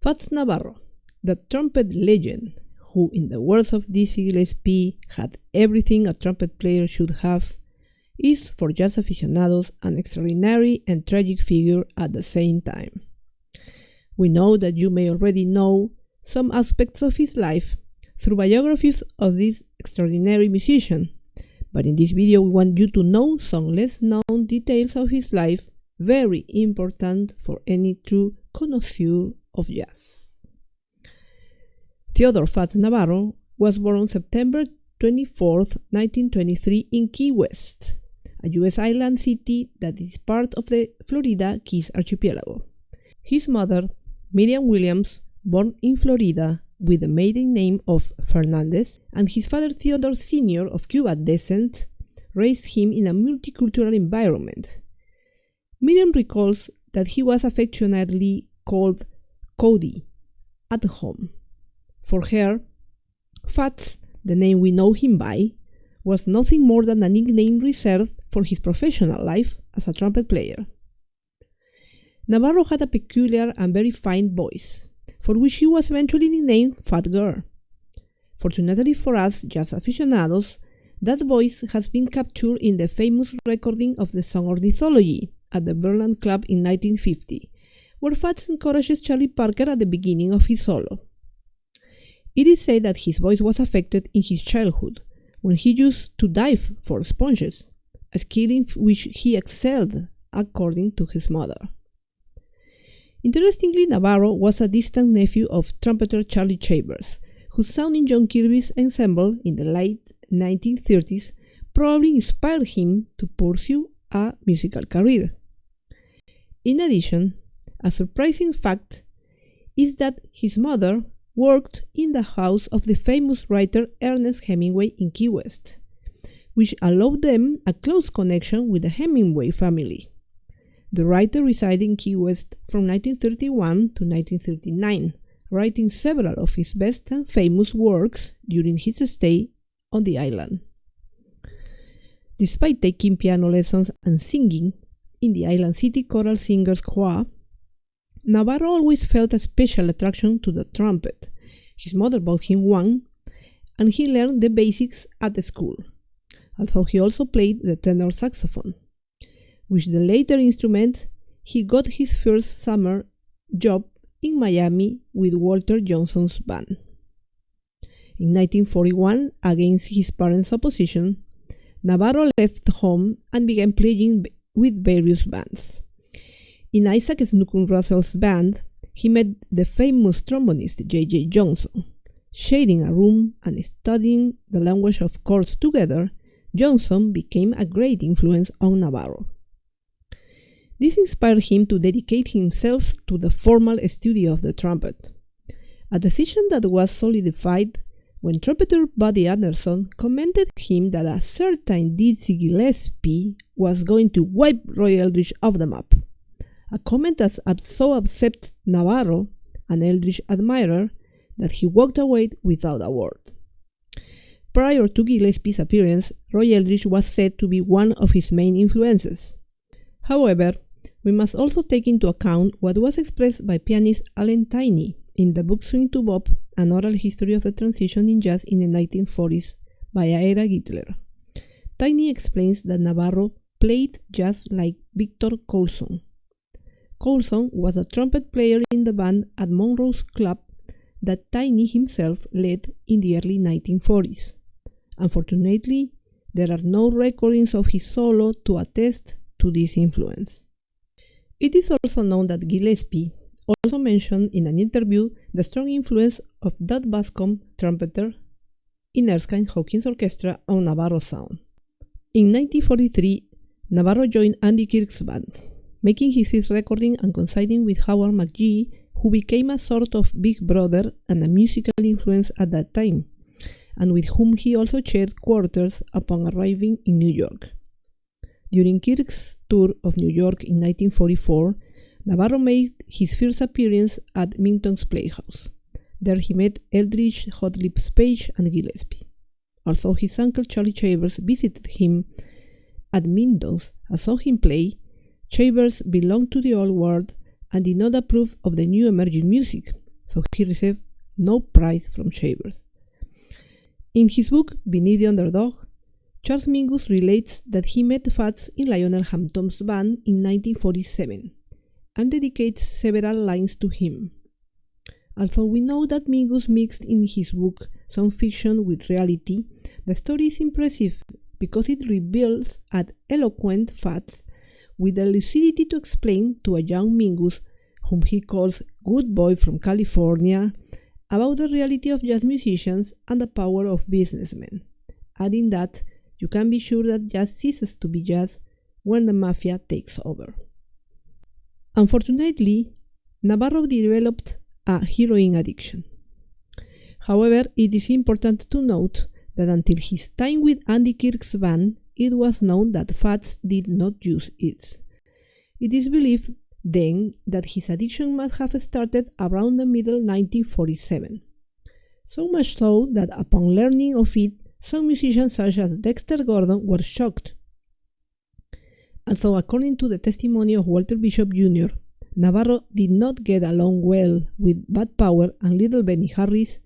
FATS Navarro, the trumpet legend, who in the words of Dizzy Gillespie had everything a trumpet player should have, is for jazz aficionados an extraordinary and tragic figure at the same time. We know that you may already know some aspects of his life through biographies of this extraordinary musician, but in this video we want you to know some less known details of his life, very important for any true connoisseur of jazz. Theodore FATS Navarro was born on September 24, 1923 in Key West, a U.S. island city that is part of the Florida Keys archipelago. His mother, Miriam Williams, born in Florida with the maiden name of Fernandez, and his father Theodore Sr. of Cuban descent, raised him in a multicultural environment. Miriam recalls that he was affectionately called Cody at home. For her, FATS, the name we know him by, was nothing more than a nickname reserved for his professional life as a trumpet player. Navarro had a peculiar and very fine voice, for which he was eventually nicknamed Fat Girl. Fortunately for us jazz aficionados, that voice has been captured in the famous recording of the song Ornithology at the Berlin Club in 1950, where FATS encourages Charlie Parker at the beginning of his solo. It is said that his voice was affected in his childhood, when he used to dive for sponges, a skill in which he excelled, according to his mother. Interestingly, Navarro was a distant nephew of trumpeter Charlie Chambers, whose sound in John Kirby's ensemble in the late 1930s probably inspired him to pursue a musical career. In addition, a surprising fact is that his mother worked in the house of the famous writer Ernest Hemingway in Key West, which allowed them a close connection with the Hemingway family. The writer resided in Key West from 1931 to 1939, writing several of his best and famous works during his stay on the island. Despite taking piano lessons and singing in the Island City Choral Singers Choir, Navarro always felt a special attraction to the trumpet. His mother bought him one, and he learned the basics at the school, although he also played the tenor saxophone, with the latter instrument he got his first summer job in Miami with Walter Johnson's band. In 1941, against his parents' opposition, Navarro left home and began playing with various bands. In Isaac Snookum Russell's band, he met the famous trombonist J.J. Johnson. Sharing a room and studying the language of chords together, Johnson became a great influence on Navarro. This inspired him to dedicate himself to the formal study of the trumpet, a decision that was solidified when trumpeter Buddy Anderson commended him that a certain Dizzy Gillespie was going to wipe Roy Eldridge off the map, a comment that so upset Navarro, an Eldridge admirer, that he walked away without a word. Prior to Gillespie's appearance, Roy Eldridge was said to be one of his main influences. However, we must also take into account what was expressed by pianist Allen Tiney in the book Swing to Bop, An Oral History of the Transition in Jazz in the 1940s by Ira Gittler. Tiney explains that Navarro played jazz like Victor Coulson. Coulson was a trumpet player in the band at Monroe's Club that Tiney himself led in the early 1940s. Unfortunately, there are no recordings of his solo to attest to this influence. It is also known that Gillespie also mentioned in an interview the strong influence of Dud Bascom, trumpeter, in Erskine Hawkins' orchestra on Navarro's sound. In 1943, Navarro joined Andy Kirk's band, making his first recording and coinciding with Howard McGhee, who became a sort of big brother and a musical influence at that time, and with whom he also shared quarters upon arriving in New York. During Kirk's tour of New York in 1944, Navarro made his first appearance at Minton's Playhouse. There he met Eldridge, Hot Lips Page, and Gillespie. Although his uncle Charlie Chambers visited him at Minton's and saw him play, Chambers belonged to the old world and did not approve of the new emerging music, so he received no prize from Shavers. In his book Beneath the Underdog, Charles Mingus relates that he met FATS in Lionel Hampton's band in 1947 and dedicates several lines to him. Although we know that Mingus mixed in his book some fiction with reality, the story is impressive because it reveals an eloquent FATS with the lucidity to explain to a young Mingus, whom he calls good boy from California, about the reality of jazz musicians and the power of businessmen, adding that you can be sure that jazz ceases to be jazz when the mafia takes over. Unfortunately, Navarro developed a heroin addiction. However, it is important to note that until his time with Andy Kirk's band, it was known that FATS did not use it. It is believed then that his addiction must have started around the middle 1947. So much so that upon learning of it, some musicians such as Dexter Gordon were shocked. Although according to the testimony of Walter Bishop Jr., Navarro did not get along well with Bud Powell and Little Benny Harris,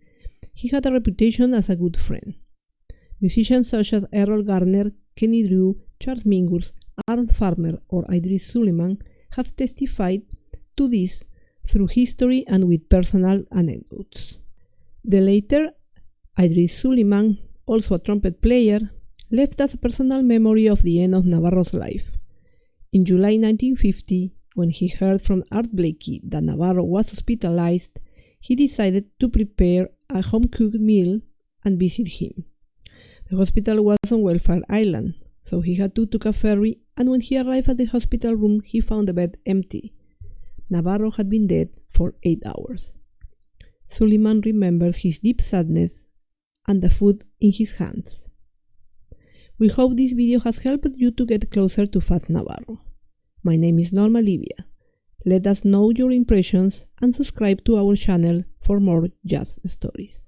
he had a reputation as a good friend. Musicians such as Errol Garner, Kenny Drew, Charles Mingus, Aaron Farmer, or Idris Suleiman have testified to this through history and with personal anecdotes. The later, Idris Suleiman, also a trumpet player, left us a personal memory of the end of Navarro's life. In July 1950, when he heard from Art Blakey that Navarro was hospitalized, he decided to prepare a home-cooked meal and visit him. The hospital was on Welfare Island, so he had to take a ferry, and when he arrived at the hospital room, he found the bed empty. Navarro had been dead for 8 hours. Suleiman remembers his deep sadness and the food in his hands. We hope this video has helped you to get closer to FATS Navarro. My name is Norma Livia. Let us know your impressions and subscribe to our channel for more jazz stories.